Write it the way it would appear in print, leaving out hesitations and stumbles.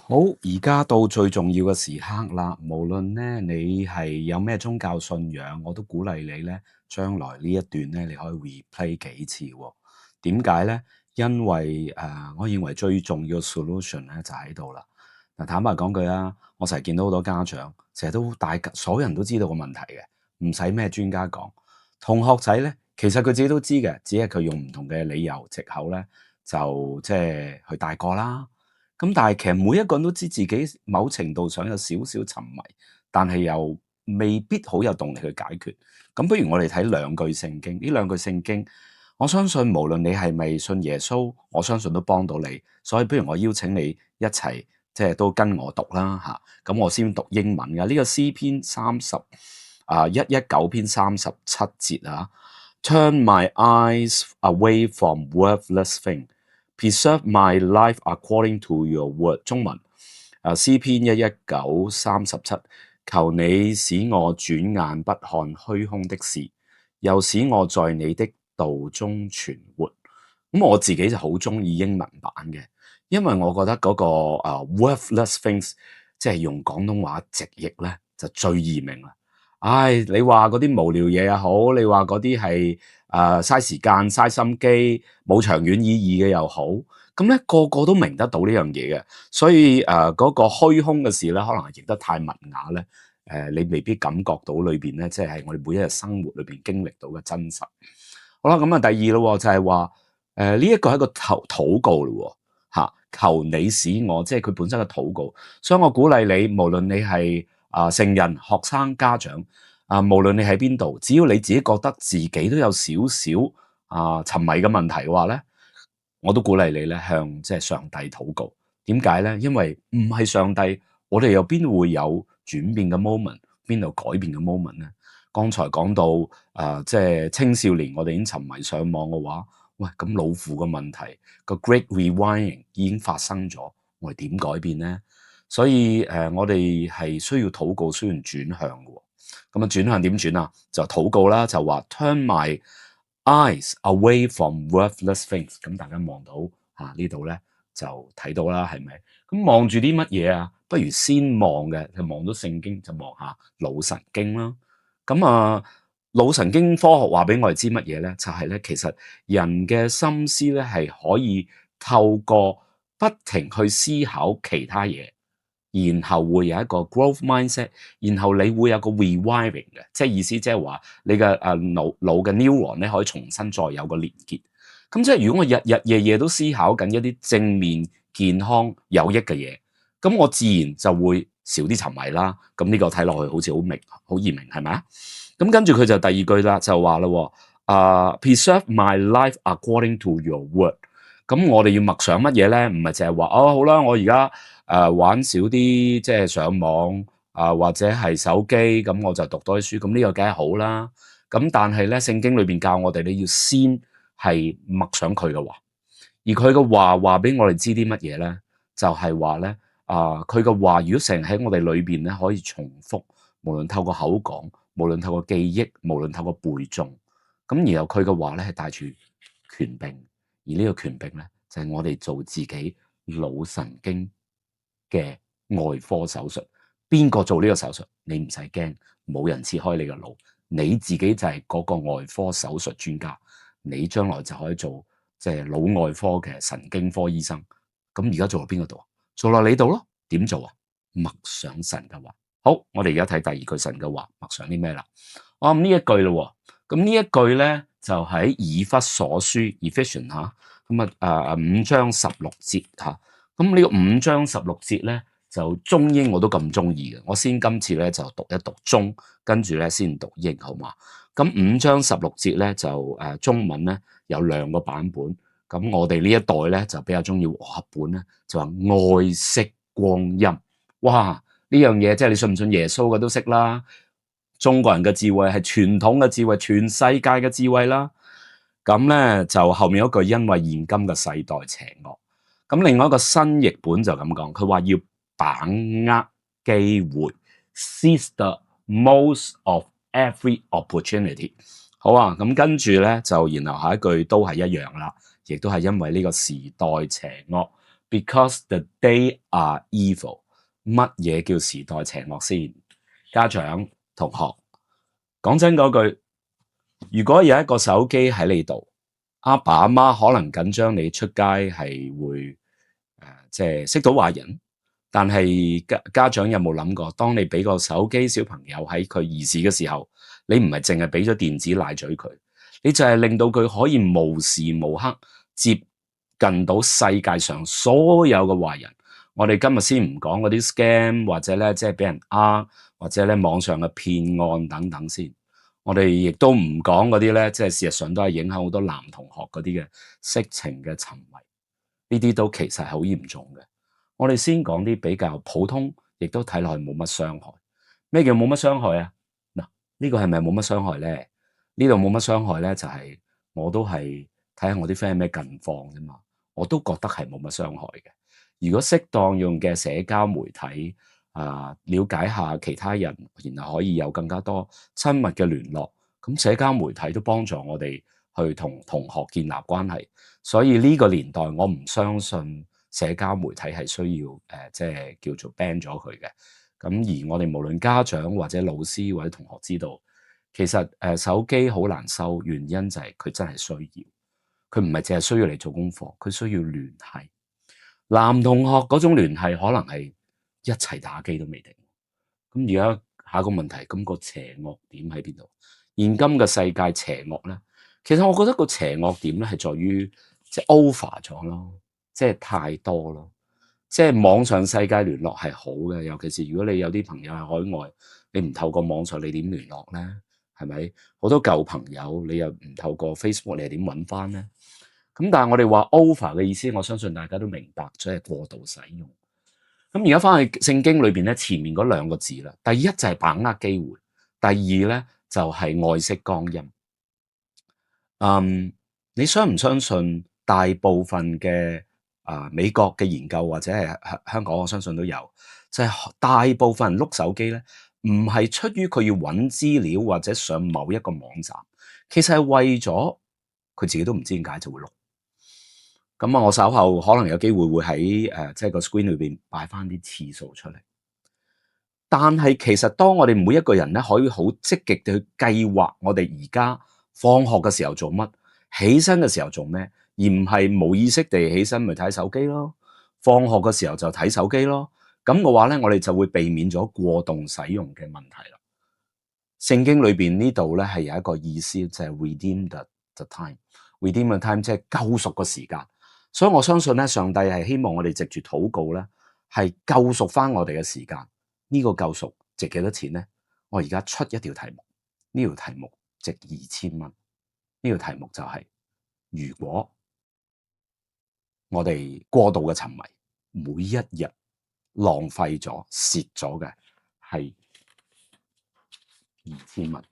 好，而家到最重要嘅時刻啦。無論咧你係有咩宗教信仰，我都鼓勵你咧，將來呢一段咧，你可以 replay 幾次喎。點解咧？因為我認為最重要嘅 solution 咧就喺度啦。嗱，坦白講句啊，我成日見到好多家長，成日都所有人都知道個問題嘅，唔使咩專家講。同學仔咧，其實佢自己都知嘅，只係佢用唔同嘅理由藉口咧，就即係去大過啦。咁但係其實每一個人都知自己某程度上有少少沉迷，但係又未必好有動力去解決。咁不如我哋睇兩句聖經，呢兩句聖經，我相信無論你係咪信耶穌，我相信都幫到你。所以不如我邀請你一齊，即係都跟我讀啦嚇。咁我先讀英文嘅呢個詩篇119篇37節啊。Turn my eyes away from worthless things. Preserve my life according to your word。中文詩篇119:37，求你使我轉眼不看虛空的事，又使我在你的道中存活。咁我自己就好中意英文版嘅，因為我覺得嗰個worthless things，即係用廣東話直譯咧就最易明啦。唉，你話嗰啲無聊嘢又好，你話嗰啲係嘥時間、嘥心機、冇長遠意義嘅又好，咁咧個個都明得到呢樣嘢嘅，所以嗰個虛空嘅事咧，可能係譯得太文雅咧，你未必感覺到裏邊咧，即係我哋每一日生活裏邊經歷到嘅真實。好啦，咁啊第二咯，就係話呢一個係一個禱告咯嚇，求你使我，即係佢本身嘅禱告，所以我鼓勵你，無論你係成人、學生、家長無論你喺邊度，只要你自己覺得自己都有少少沉迷嘅問題嘅話咧，我都鼓勵你咧向即係上帝禱告。點解咧？因為唔係上帝，我哋又邊會有轉變嘅 moment，邊度改變嘅 moment 咧？剛才講到即係青少年，我哋已經沉迷上網嘅話，喂，咁老父嘅問題個 Great Rewiring 已經發生咗，我哋點改變咧？所以我哋係需要禱告，需要轉向嘅。咁啊，轉向點轉啊？就禱告啦，就話 Turn my eyes away from worthless things。咁大家望到呢度咧，就睇到啦，係咪？咁望住啲乜嘢啊？不如先望嘅，就望到聖經，就望下腦神經啦。咁腦神經科學話俾我哋知乜嘢咧？就係咧，其實人嘅心思咧係可以透過不停去思考其他嘢，然後會有一個 growth mindset，然後你會有個 rewiring 嘅，即係意思即係話你嘅腦嘅 neuron 咧可以重新再有個連結。咁即係如果我日日夜夜都思考緊一啲正面、健康、有益嘅嘢，咁我自然就會少啲沉迷啦。咁呢個睇落去好似好易明，係咪啊？咁跟住佢就第二句啦，就話咯，preserve my life according to your word。咁我哋要默想乜嘢咧？唔係淨係話好啦，我而家玩少啲，即係上網或者係手機，咁我就讀多啲書。咁呢個梗係好啦。咁但係咧，聖經裏邊教我哋，你要先係默想佢嘅話，而佢嘅話俾我哋知啲乜嘢咧？就係話咧佢嘅話，如果成日喺我哋裏邊咧，可以重複，無論透過口講，無論透過記憶，無論透過背誦，咁然後佢嘅話咧係帶住權柄，而呢個權柄咧就係我哋做自己腦神經嘅外科手術。邊個做呢個手術？你唔使驚，冇人切開你個腦，你自己就係嗰個外科手術專家，你將來就可以做即係腦外科嘅神經科醫生。咁而家做落邊個度啊？做落你度咯。點做啊？默想神嘅話。好，我哋而家睇第二句神嘅話，默想啲咩啦？咁呢一句咯，咁呢一句咧就喺以弗所書 Ephesians 咁5章16節嚇。咁呢個5章16節咧就中英我都咁中意嘅，我先今次咧就讀一讀中，跟住咧先讀英，好嘛？咁5章16節咧就中文咧有兩個版本，咁我哋呢一代咧就比較中意和合本咧，就話愛惜光陰。哇！呢樣嘢即係你信唔信耶穌嘅都識啦。中國人嘅智慧係傳統嘅智慧，全世界嘅智慧啦。咁咧就後面一句，因為現今嘅世代邪惡。咁另外一個新譯本就咁講，佢話要把握機會 ，seize the most of every opportunity。好啊，咁跟住咧就然後下一句都係一樣啦，亦都係因為呢個時代邪惡。because the day are evil。乜嘢叫時代邪惡先？家長、同學，講真嗰句，如果有一個手機喺你度，阿爸阿媽可能緊張你出街係會即係識到壞人，但係家長有冇諗過，當你俾個手機小朋友喺佢兒時嘅時候，你唔係淨係俾咗電子奶嘴佢，你就係令到佢可以無時無刻接近到世界上所有嘅壞人。我哋今日先唔講嗰啲 scam 或者咧即係俾人呃，或者咧網上嘅騙案等等先。我哋亦都唔講嗰啲咧，即係事實上都係影響好多男同學嗰啲嘅色情嘅沉迷，呢啲都其實係好嚴重嘅。我哋先講啲比較普通，亦都睇落去冇乜傷害。咩叫冇乜傷害啊？嗱，呢個係咪冇乜傷害咧？呢度冇乜傷害咧，就係我都係睇下我啲 friend 咩近況啫嘛，我都覺得係冇乜傷害嘅。如果適當用嘅社交媒體了解下其他人，然後可以有更加多親密嘅聯絡，咁社交媒體都幫助我哋去同同學建立關係。所以呢個年代，我唔相信社交媒體係需要即係叫做 ban 咗佢嘅。咁而我哋無論家長或者老師或者同學知道，其實手機好難收，原因就係佢真係需要，佢唔係淨係需要嚟做功課，佢需要聯繫。男同學嗰種聯繫可能係一齊打機都未定。咁而家下一個問題，咁個邪惡點喺邊度？現今嘅世界邪惡咧，其實我覺得個邪惡點咧係在於即係 over 咗咯，即係太多咯。即係網上世界聯絡係好嘅，尤其是如果你有啲朋友喺海外，你唔透過網上你點聯絡咧？係咪？好多舊朋友你又唔透過 Facebook 你係點揾翻咧？咁但係我哋話 over 嘅意思，我相信大家都明白，即係過度使用。咁而家翻去聖經裏邊咧，前面嗰兩個字啦，第一就係把握機會，第二咧就係愛惜光陰。你相唔相信大部分嘅美國嘅研究或者係香港，我相信都有，就係大部分人碌手機咧，唔係出於佢要揾資料或者上某一個網站，其實係為咗佢自己都唔知點解就會碌。咁我稍後可能有機會會喺即係個 screen 裏邊擺翻啲次數出嚟。但係其實當我哋每一個人咧，可以好積極地去計劃我哋而家放學嘅時候做乜，起身嘅時候做咩，而唔係冇意識地起身咪睇手機咯，放學嘅時候就睇手機咯。咁嘅話咧，我哋就會避免咗過度使用嘅問題啦。聖經裏邊呢度咧係有一個意思，就係 redeem the time，redeem the time 即係救贖個時間。所以我相信咧，上帝係希望我哋藉住禱告咧，係救贖翻我哋嘅時間。呢個救贖值幾多錢咧？我而家出一條題目，呢條題目值2000蚊。呢條題目就係：如果我哋過度嘅沉迷，每一日浪費咗、蝕咗嘅係2000蚊。